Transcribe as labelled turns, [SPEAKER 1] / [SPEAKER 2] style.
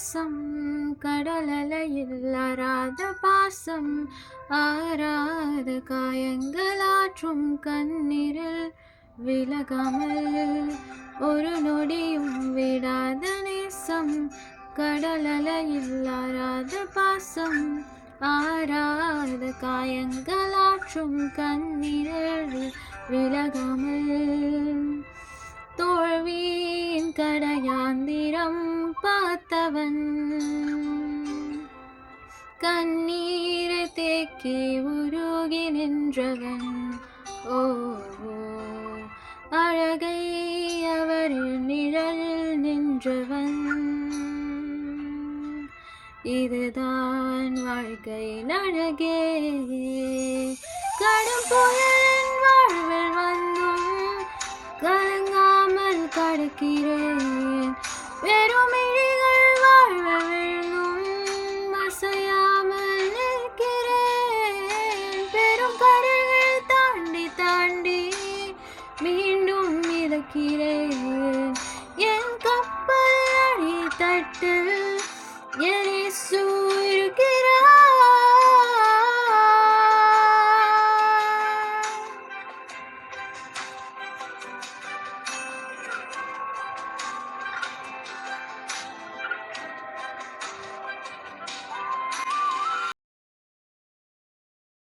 [SPEAKER 1] நேசம் கடலலையில் அறாத பாசம் ஆறாத காயங்களாற்றும் கண்ணீரில் விலகாமல் ஒரு நொடியும் விடாத நேசம் கடலலையில் அறாத பாசம் ஆறாத காயங்களாற்றும் கண்ணீரில் விலகாமல் தோல்வியின் கடையாந்திரம் பார்த்தவன் கண்ணீரை தேக்கி உருகி நின்றவன் ஓ அழகை அவர் நிழல் நின்றவன் இதுதான் வாழ்க்கை அழகே கடும் புயலின் வாழ்வில் வந்தும் கலங்காமல் கடக்கிறேன் பெருமிழிகள் வாழ்விலும் அசையாமல் நிற்கிறேன் பெரும் கடல்கள் தாண்டி தாண்டி மீண்டும் மிதக்கிறேன் என் கப்பல் அடித்தட்டு